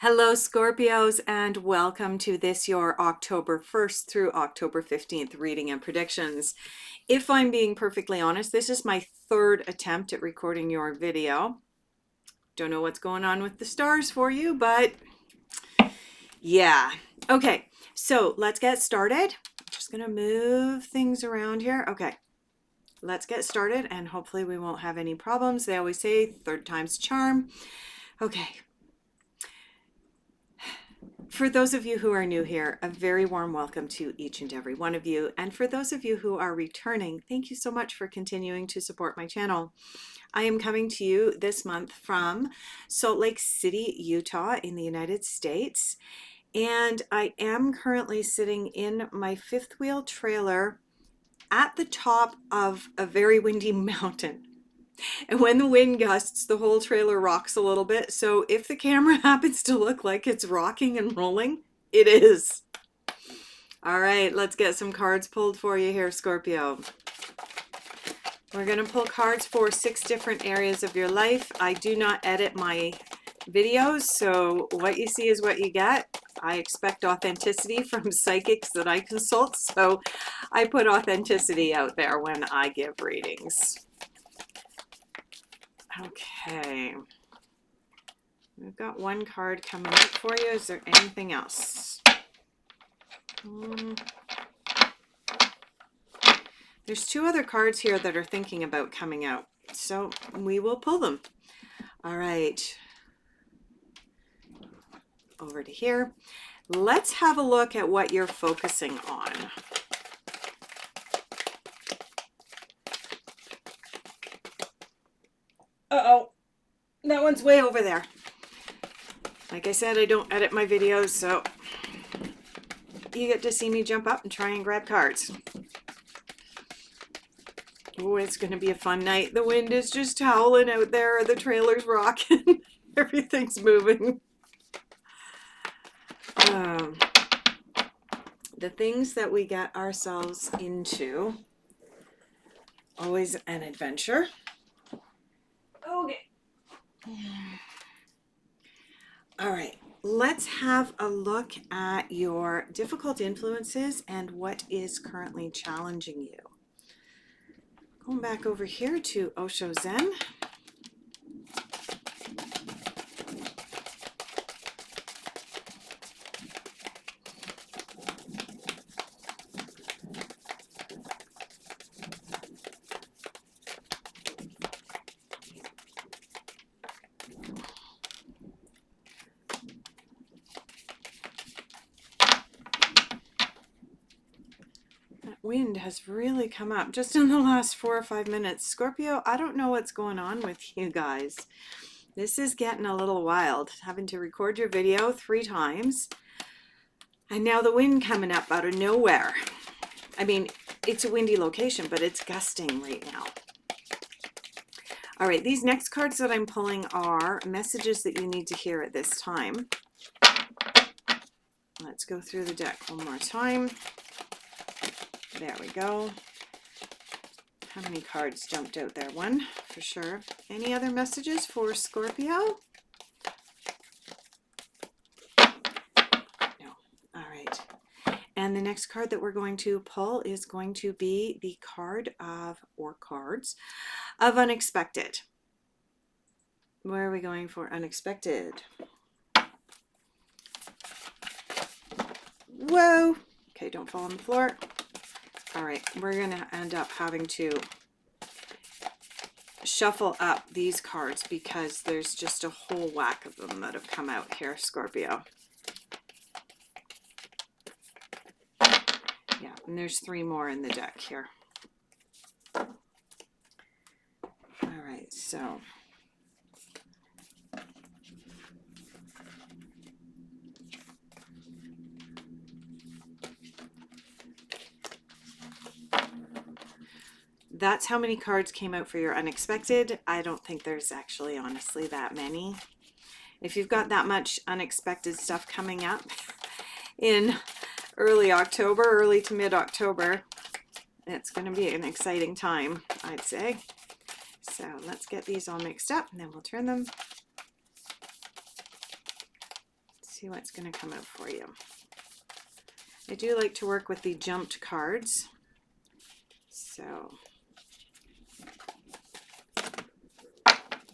Hello, Scorpios, and welcome to this, your October 1st through October 15th reading and predictions. If I'm being perfectly honest, this is my third attempt at recording your video. Don't know what's going on with the stars for you, but yeah. Okay, so let's get started. I'm just going to move things around here. Okay, let's get started, and hopefully we won't have any problems. They always say third time's a charm. Okay. For those of you who are new here, a very warm welcome to each and every one of you. And for those of you who are returning, thank you so much for continuing to support my channel. I am coming to you this month from Salt Lake City, Utah in the United States. And I am currently sitting in my fifth wheel trailer at the top of a very windy mountain. And when the wind gusts, the whole trailer rocks a little bit. So if the camera happens to look like it's rocking and rolling, it is. All right, let's get some cards pulled for you here, Scorpio. We're going to pull cards for 6 different areas of your life. I do not edit my videos, so what you see is what you get. I expect authenticity from psychics that I consult, so I put authenticity out there when I give readings. Okay, we've got one card coming up for you. Is there anything else? There's 2 other cards here that are thinking about coming out, so we will pull them. All right, over to here. Let's have a look at what you're focusing on. Uh-oh, that one's way over there. Like I said, I don't edit my videos, so you get to see me jump up and try and grab cards. Oh, it's going to be a fun night. The wind is just howling out there. The trailer's rocking. Everything's moving. The things that we get ourselves into, always an adventure. Okay. All right, let's have a look at your difficult influences and what is currently challenging you. Going back over here to Osho Zen. Wind has really come up just in the last 4 or 5 minutes. Scorpio, I don't know what's going on with you guys. This is getting a little wild, having to record your video 3 times. And now the wind coming up out of nowhere. I mean, it's a windy location, but it's gusting right now. All right, these next cards that I'm pulling are messages that you need to hear at this time. Let's go through the deck one more time. There we go. How many cards jumped out there? 1 for sure. Any other messages for Scorpio? No. All right. And the next card that we're going to pull is going to be the card of, or cards of unexpected. Where are we going for unexpected? Whoa. Okay, don't fall on the floor. All right, we're going to end up having to shuffle up these cards because there's just a whole whack of them that have come out here, Scorpio. Yeah, and there's 3 more in the deck here. All right, so that's how many cards came out for your unexpected. I don't think there's actually honestly that many. If you've got that much unexpected stuff coming up in early October, early to mid-October, it's going to be an exciting time, I'd say. So let's get these all mixed up and then we'll turn them. see what's going to come out for you. I do like to work with the jumped cards. So,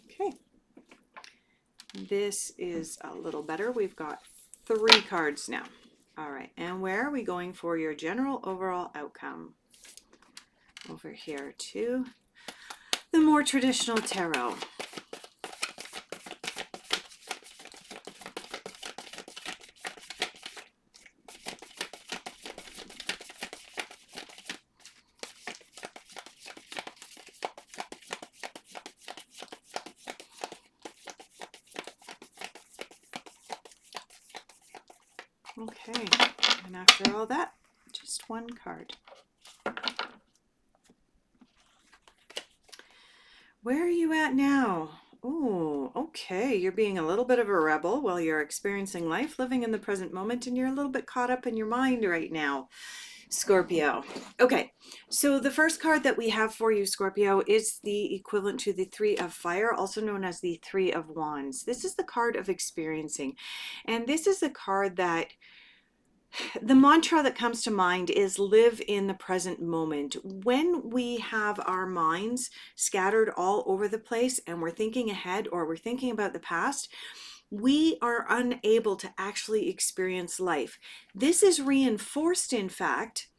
okay. This is a little better. We've got 3 cards now. All right, and where are we going for your general overall outcome? Over here to the more traditional tarot. Okay, and after all that, just 1 card. Where are you at now? Oh, okay. You're being a little bit of a rebel while you're experiencing life, living in the present moment, and you're a little bit caught up in your mind right now, Scorpio. Okay, so the first card that we have for you, Scorpio, is the equivalent to the 3 of Fire, also known as the 3 of Wands. This is the card of experiencing, and this is the card that the mantra that comes to mind is live in the present moment. When we have our minds scattered all over the place and we're thinking ahead or we're thinking about the past, we are unable to actually experience life. This is reinforced, in fact,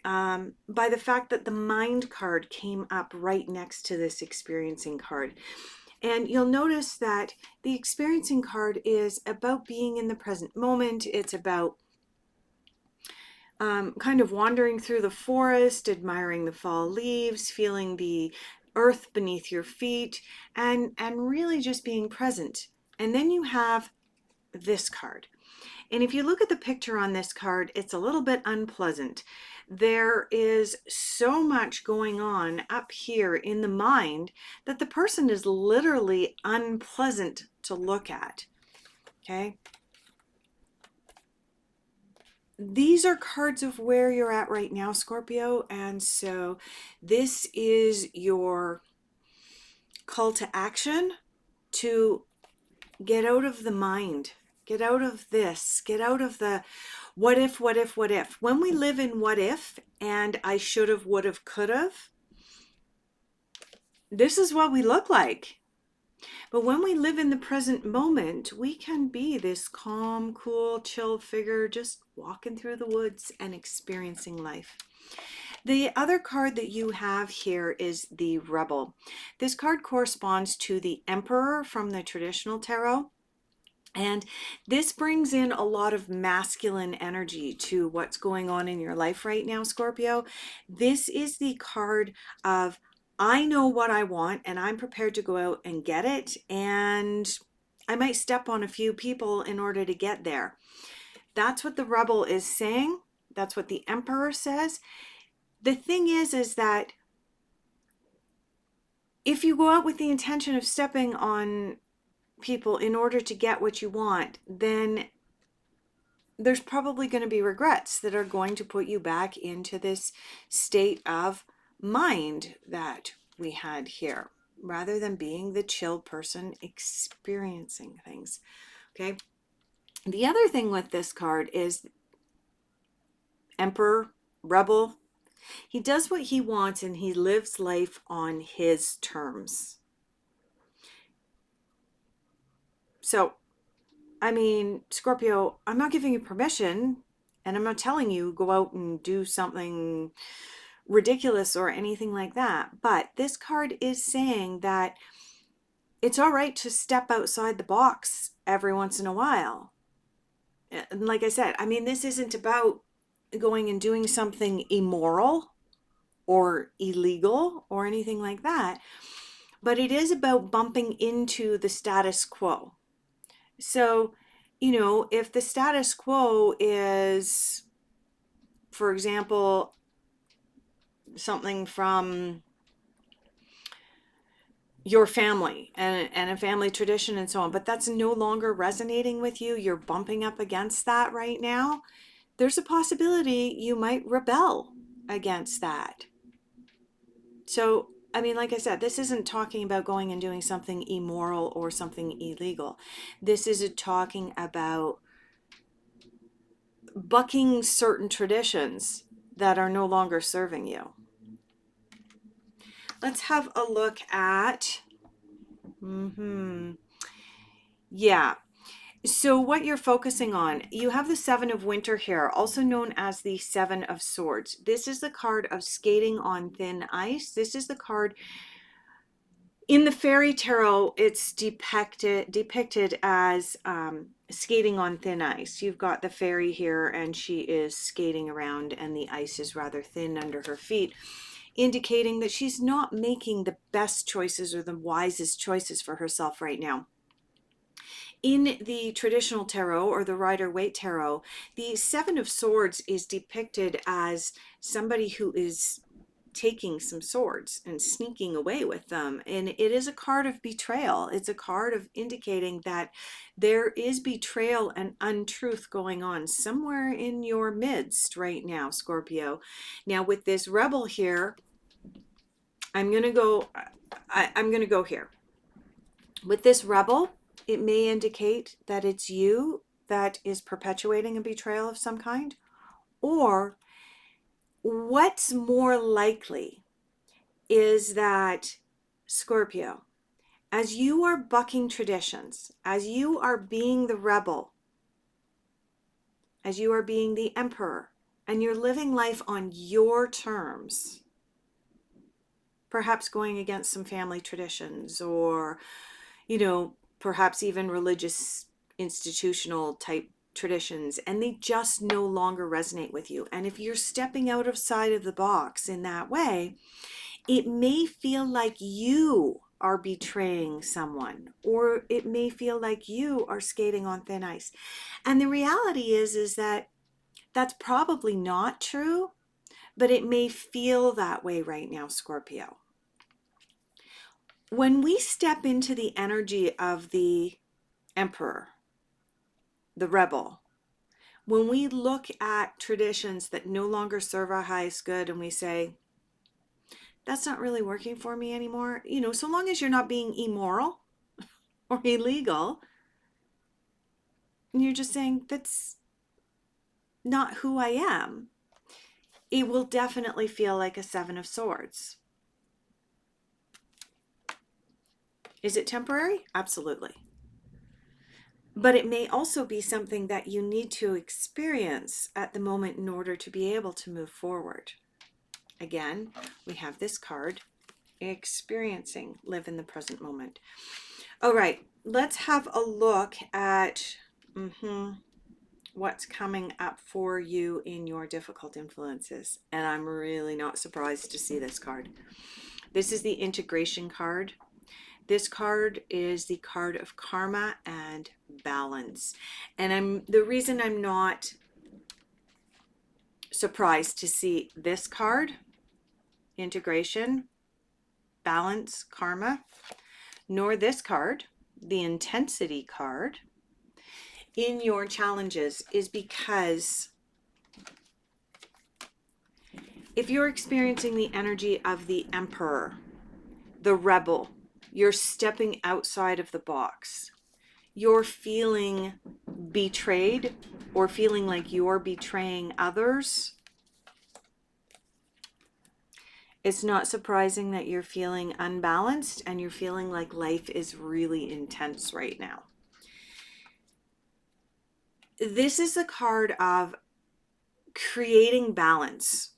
by the fact that the mind card came up right next to this experiencing card. And you'll notice that the experiencing card is about being in the present moment. It's about kind of wandering through the forest, admiring the fall leaves, feeling the earth beneath your feet, and really just being present. And then you have this card. And if you look at the picture on this card, it's a little bit unpleasant. There is so much going on up here in the mind that the person is literally unpleasant to look at. Okay? These are cards of where you're at right now, Scorpio, and so this is your call to action to get out of the mind, get out of this, get out of the what if, what if, what if. When we live in what if and I should have, would have, could have, this is what we look like. But when we live in the present moment, we can be this calm, cool, chill figure just walking through the woods and experiencing life. The other card that you have here is the Rebel. This card corresponds to the Emperor from the traditional tarot. And this brings in a lot of masculine energy to what's going on in your life right now, Scorpio. This is the card of I know what I want and I'm prepared to go out and get it, and I might step on a few people in order to get there. That's what the Rebel is saying. That's what the Emperor says. The thing is that if you go out with the intention of stepping on people in order to get what you want, then there's probably going to be regrets that are going to put you back into this state of mind that we had here, rather than being the chill person experiencing things. Okay. The other thing with this card is Emperor, Rebel. He does what he wants and he lives life on his terms. So, I mean, Scorpio, I'm not giving you permission and I'm not telling you go out and do something ridiculous or anything like that. But this card is saying that it's all right to step outside the box every once in a while. And like I said, I mean, this isn't about going and doing something immoral or illegal or anything like that, but it is about bumping into the status quo. So, you know, if the status quo is, for example, something from your family and a family tradition and so on, but that's no longer resonating with you, you're bumping up against that right now, there's a possibility you might rebel against that. So, I mean, like I said, this isn't talking about going and doing something immoral or something illegal. This is talking about bucking certain traditions that are no longer serving you. Let's have a look at, yeah. So what you're focusing on, you have the Seven of Winter here, also known as the Seven of Swords. This is the card of skating on thin ice. This is the card in the fairy tarot. It's depicted as skating on thin ice. You've got the fairy here, and she is skating around, and the ice is rather thin under her feet, indicating that she's not making the best choices or the wisest choices for herself right now. In the traditional tarot, or the Rider-Waite tarot, the Seven of Swords is depicted as somebody who is taking some swords and sneaking away with them. And it is a card of betrayal. It's a card of indicating that there is betrayal and untruth going on somewhere in your midst right now, Scorpio. Now with this rebel here, I'm going to go here. With this rebel, it may indicate that it's you that is perpetuating a betrayal of some kind. Or what's more likely is that, Scorpio, as you are bucking traditions, as you are being the rebel, as you are being the emperor, and you're living life on your terms, perhaps going against some family traditions, or, you know, perhaps even religious institutional type traditions, and they just no longer resonate with you. And if you're stepping out of side of the box in that way, it may feel like you are betraying someone, or it may feel like you are skating on thin ice. And the reality is that that's probably not true, but it may feel that way right now, Scorpio. When we step into the energy of the emperor, the rebel, when we look at traditions that no longer serve our highest good, and we say, that's not really working for me anymore, you know, so long as you're not being immoral or illegal, and you're just saying, that's not who I am, it will definitely feel like a Seven of Swords. Is it temporary? Absolutely. But it may also be something that you need to experience at the moment in order to be able to move forward. Again, we have this card, experiencing, live in the present moment. All right, let's have a look at what's coming up for you in your difficult influences. And I'm really not surprised to see this card. This is the integration card. This card is the card of karma and balance. And the reason I'm not surprised to see this card, integration, balance, karma, nor this card, the intensity card, in your challenges, is because if you're experiencing the energy of the emperor, the rebel, you're stepping outside of the box, you're feeling betrayed or feeling like you're betraying others, it's not surprising that you're feeling unbalanced and you're feeling like life is really intense right now. This is a card of creating balance,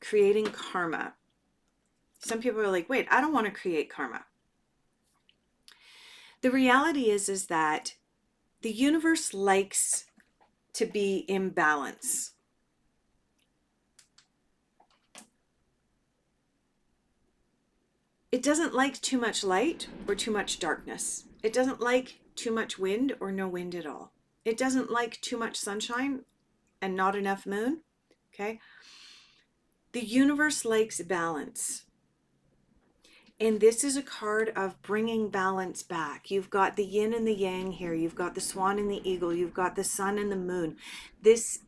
creating karma. Some people are like, wait, I don't want to create karma. The reality is that the universe likes to be in balance. It doesn't like too much light or too much darkness. It doesn't like too much wind or no wind at all. It doesn't like too much sunshine and not enough moon. Okay? The universe likes balance. And this is a card of bringing balance back. You've got the yin and the yang here. You've got the swan and the eagle. You've got the sun and the moon.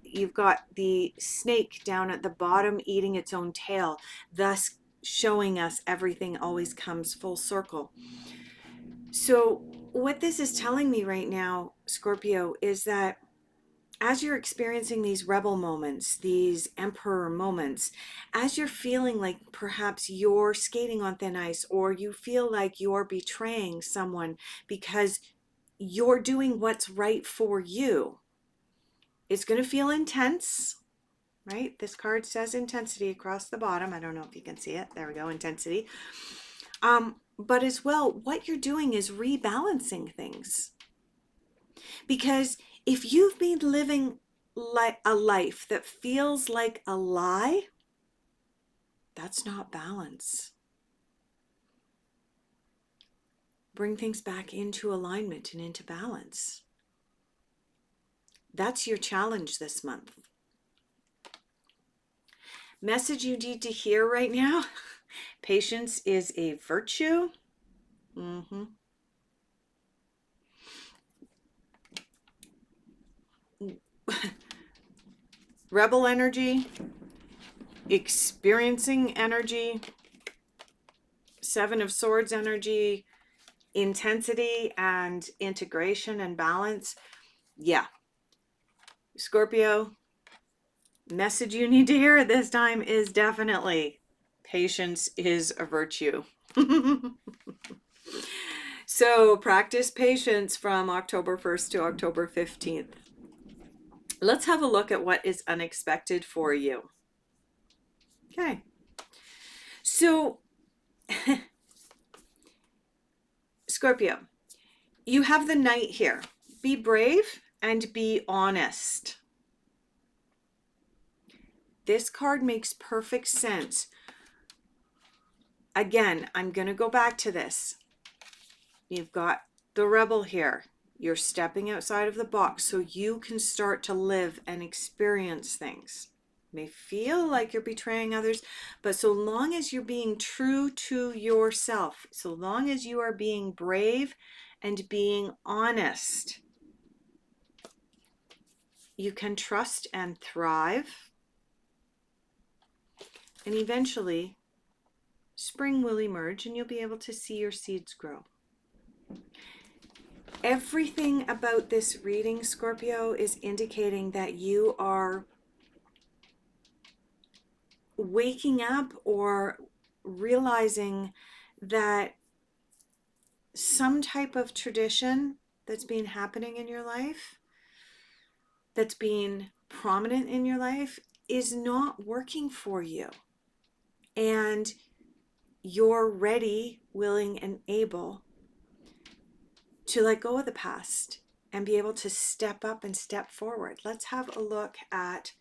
You've got the snake down at the bottom eating its own tail, thus showing us everything always comes full circle. So what this is telling me right now, Scorpio, is that as you're experiencing these rebel moments, these emperor moments, as you're feeling like perhaps you're skating on thin ice, or you feel like you're betraying someone because you're doing what's right for you, it's going to feel intense, right? This card says intensity across the bottom. I don't know if you can see it. There we go, intensity. But as well, what you're doing is rebalancing things. Because if you've been living like a life that feels like a lie, that's not balance. Bring things back into alignment and into balance. That's your challenge this month. Message you need to hear right now: patience is a virtue. Rebel energy, experiencing energy, Seven of Swords energy, intensity and integration and balance. Yeah. Scorpio, message you need to hear at this time is definitely patience is a virtue. So practice patience from October 1st to October 15th. Let's have a look at what is unexpected for you. Okay. So, Scorpio, you have the Knight here. Be brave and be honest. This card makes perfect sense. Again, I'm going to go back to this. You've got the rebel here. You're stepping outside of the box so you can start to live and experience things. It may feel like you're betraying others, but so long as you're being true to yourself, so long as you are being brave and being honest, you can trust and thrive. And eventually, spring will emerge and you'll be able to see your seeds grow. Everything about this reading, Scorpio, is indicating that you are waking up or realizing that some type of tradition that's been happening in your life, that's been prominent in your life, is not working for you. And you're ready, willing, and able to let go of the past and be able to step up and step forward. Let's have a look at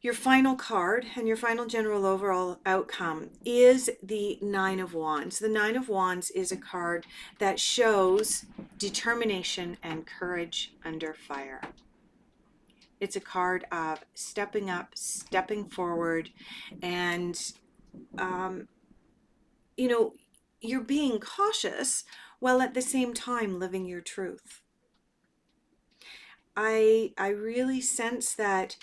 your final card, and your final general overall outcome is the Nine of Wands. The Nine of Wands is a card that shows determination and courage under fire. It's a card of stepping up, stepping forward, and you're being cautious while at the same time living your truth. I really sense that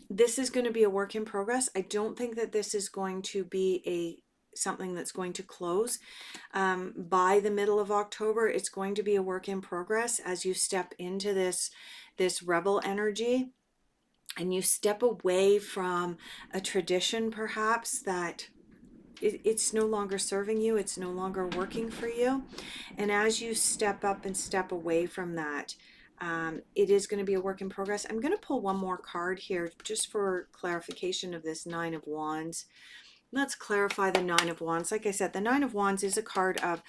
this is going to be a work in progress. I don't think that this is going to be something that's going to close by the middle of October. It's going to be a work in progress as you step into this rebel energy. And you step away from a tradition, perhaps, that it's no longer serving you. It's no longer working for you. And as you step up and step away from that, it is going to be a work in progress. I'm going to pull one more card here just for clarification of this Nine of Wands. Let's clarify the Nine of Wands. Like I said, the Nine of Wands is a card of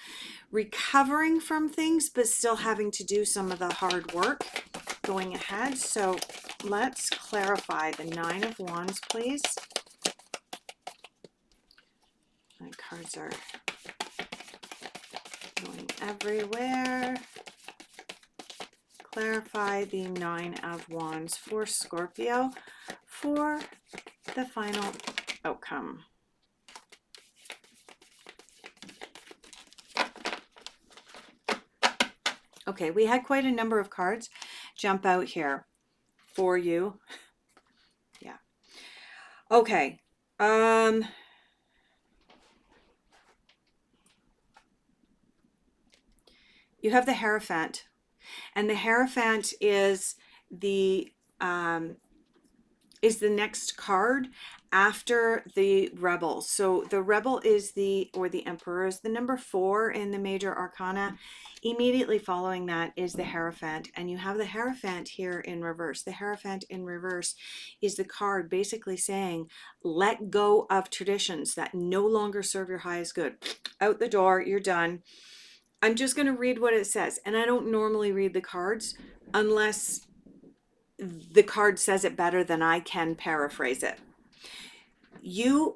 recovering from things, but still having to do some of the hard work going ahead. So let's clarify the Nine of Wands, please. My cards are going everywhere. Clarify the Nine of Wands for Scorpio for the final outcome. Okay, we had quite a number of cards jump out here for you. Yeah. Okay. you have the Hierophant, and the Hierophant um, is the next card after the Rebel. So the Rebel is the Emperor is the number 4 in the major arcana. Immediately following that is the Hierophant, and you have the Hierophant here in reverse. The Hierophant in reverse is the card basically saying, let go of traditions that no longer serve your highest good. Out the door, you're done. I'm just going to read what it says, and I don't normally read the cards unless the card says it better than I can paraphrase it. You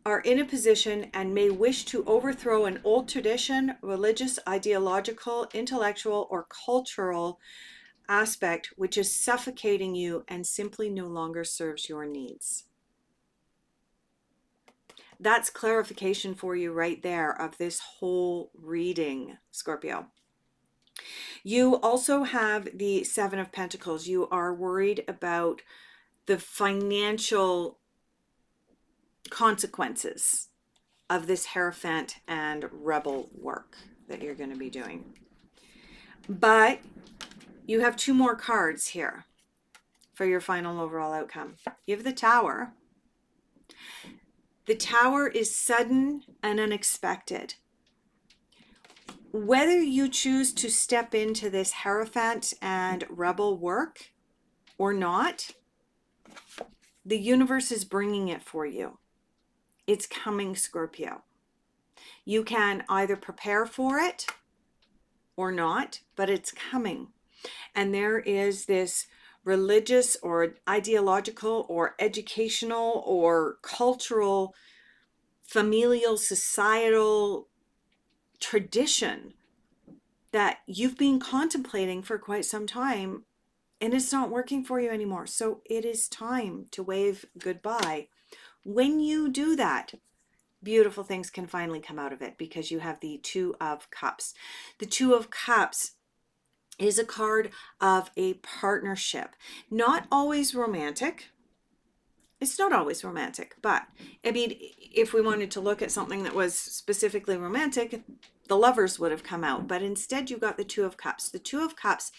are in a position and may wish to overthrow an old tradition, religious, ideological, intellectual, or cultural aspect which is suffocating you and simply no longer serves your needs. That's clarification for you right there of this whole reading, Scorpio. You also have the Seven of Pentacles. You are worried about the financial consequences of this Hierophant and Rebel work that you're going to be doing. But you have 2 more cards here for your final overall outcome. You have the Tower. The Tower is sudden and unexpected. Whether you choose to step into this Hierophant and Rebel work or not, the universe is bringing it for you. It's coming, Scorpio. You can either prepare for it or not, but it's coming. And there is this religious or ideological or educational or cultural, familial, societal tradition that you've been contemplating for quite some time, and it's not working for you anymore. So it is time to wave goodbye. When you do that, beautiful things can finally come out of it, because you have the Two of Cups. The Two of Cups is a card of a partnership. Not always romantic. It's not always romantic, but I mean, if we wanted to look at something that was specifically romantic, the Lovers would have come out. But instead, you got the Two of Cups. The Two of Cups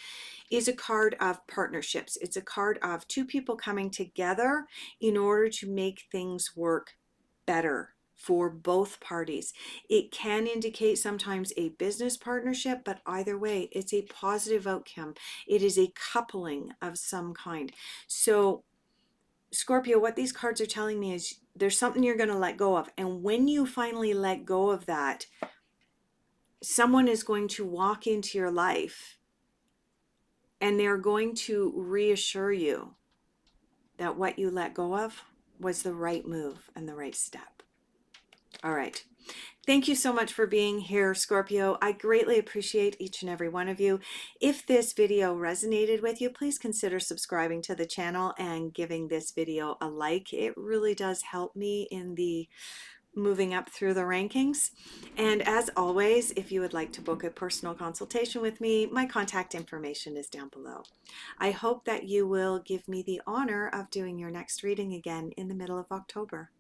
is a card of partnerships. It's a card of 2 people coming together in order to make things work better for both parties. It can indicate sometimes a business partnership, but either way, it's a positive outcome. It is a coupling of some kind. So, Scorpio, what these cards are telling me is there's something you're going to let go of. And when you finally let go of that, someone is going to walk into your life and they're going to reassure you that what you let go of was the right move and the right step. All right. Thank you so much for being here, Scorpio. I greatly appreciate each and every one of you. If this video resonated with you, please consider subscribing to the channel and giving this video a like. It really does help me in the moving up through the rankings. And as always, if you would like to book a personal consultation with me, my contact information is down below. I hope that you will give me the honor of doing your next reading again in the middle of October.